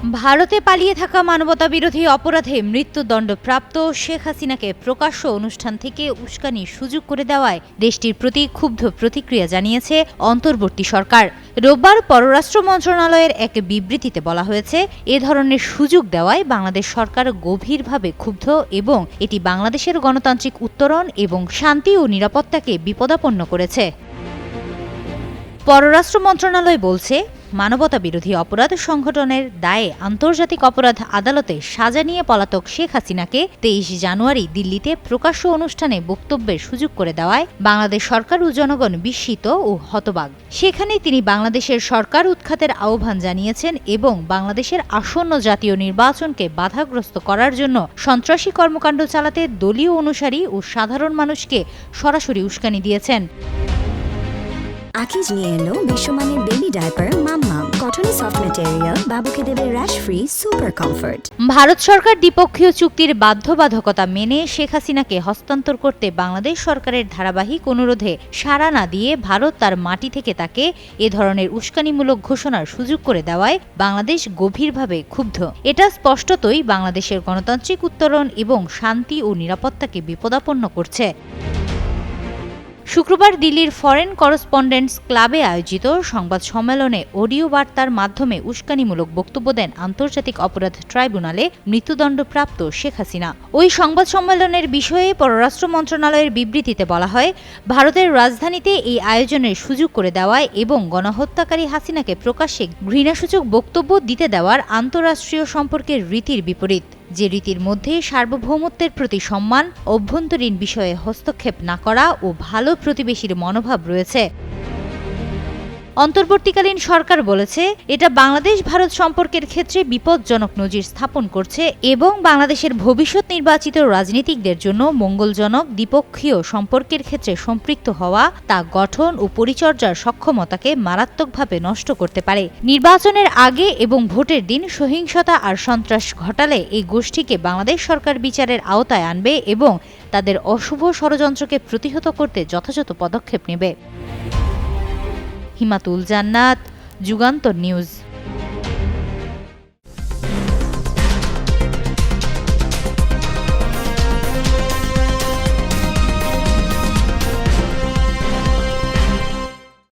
ভারতে পালিয়ে থাকা মানবতাবিরোধী অপরাধে মৃত্যুদণ্ডপ্রাপ্ত শেখ হাসিনাকে প্রকাশ্য অনুষ্ঠান থেকে উস্কানির সুযোগ করে দেওয়ায় দেশটির প্রতি ক্ষুব্ধ প্রতিক্রিয়া জানিয়েছে অন্তর্বর্তী সরকার। রোববার পররাষ্ট্র মন্ত্রণালয়ের এক বিবৃতিতে বলা হয়েছে, এ ধরনের সুযোগ দেওয়ায় বাংলাদেশ সরকার গভীরভাবে ক্ষুব্ধ এবং এটি বাংলাদেশের গণতান্ত্রিক উত্তরণ এবং শান্তি ও নিরাপত্তাকে বিপদাপন্ন করেছে। পররাষ্ট্র মন্ত্রণালয় বলছে, মানবতাবিরোধী অপরাধ সংগঠনের দায়ে আন্তর্জাতিক অপরাধ আদালতে সাজা নিয়ে পলাতক শেখ হাসিনাকে 23 জানুয়ারি দিল্লিতে প্রকাশ্য অনুষ্ঠানে বক্তব্যের সুযোগ করে দেওয়ায় বাংলাদেশ সরকার ও জনগণ বিস্মিত ও হতবাক। সেখানে তিনি বাংলাদেশের সরকার উৎখাতের আহ্বান জানিয়েছেন এবং বাংলাদেশের আসন্ন জাতীয় নির্বাচনকে বাধাগ্রস্ত করার জন্য সন্ত্রাসী কর্মকাণ্ড চালাতে দলীয় অনুসারী ও সাধারণ মানুষকে সরাসরি উস্কানি দিয়েছেন। আকিজ নিয়ে এলো বিশ্বমানের বেবি ডায়াপার মাম্মাম। কটনে সফট ম্যাটেরিয়াল, বাবুকে দেবে rash free super comfort. Bharat সরকার দ্বিপক্ষীয় চুক্তির বাধ্যবাধকতা মেনে শেখ হাসিনাকে হস্তান্তর করতে বাংলাদেশ সরকারের ধারাবাহিক অনুরোধে সাড়া না দিয়ে ভারত তার মাটি থেকে তাকে এ ধরনের উস্কানিমূলক ঘোষণার সুযোগ করে দেওয়ায় বাংলাদেশ গভীরভাবে ক্ষুব্ধ। এটা স্পষ্টতই বাংলাদেশের গণতান্ত্রিক উত্তরণ এবং শান্তি ও নিরাপত্তাকে বিপদাপন্ন করছে। শুক্রবার দিল্লির ফরেন করেসপন্ডেন্টস ক্লাবে আয়োজিত সংবাদ সম্মেলনে অডিও বার্তার মাধ্যমে উস্কানিমূলক বক্তব্য দেন আন্তর্জাতিক অপরাধ ট্রাইব্যুনালে মৃত্যুদণ্ডপ্রাপ্ত শেখ হাসিনা। ওই সংবাদ সম্মেলনের বিষয়ে পররাষ্ট্র মন্ত্রণালয়ের বিবৃতিতে বলা হয়, ভারতের রাজধানীতে এই আয়োজনের সুযোগ করে দেওয়ায় এবং গণহত্যাকারী হাসিনাকে প্রকাশ্যে ঘৃণাসূচক বক্তব্য দিতে দেওয়ার আন্তঃরাষ্ট্রীয় সম্পর্কের রীতির বিপরীত, যে রীতির মধ্যে সার্বভৌমত্বের প্রতি সম্মান, অভ্যন্তরীণ বিষয়ে হস্তক্ষেপ না করা ও ভালো প্রতিবেশীর মনোভাব রয়েছে। অন্তর্বর্তীকালীন সরকার বলেছে, এটা বাংলাদেশ ভারত সম্পর্কের ক্ষেত্রে বিপজ্জনক নজির স্থাপন করছে এবং বাংলাদেশের ভবিষ্যৎ নির্বাচিত রাজনীতিকদের জন্য মঙ্গলজনক দ্বিপক্ষীয় সম্পর্কের ক্ষেত্রে সম্পৃক্ত হওয়া তা গঠন ও পরিচর্যার সক্ষমতাকে মারাত্মকভাবে নষ্ট করতে পারে। নির্বাচনের আগে এবং ভোটের দিন সহিংসতা আর সন্ত্রাস ঘটালে এই গোষ্ঠীকে বাংলাদেশ সরকার বিচারের আওতায় আনবে এবং তাদের অশুভ ষড়যন্ত্রকে প্রতিহত করতে যথাযথ পদক্ষেপ নেবে। হিমাতুল জান্নাত, যুগান্তর নিউজ।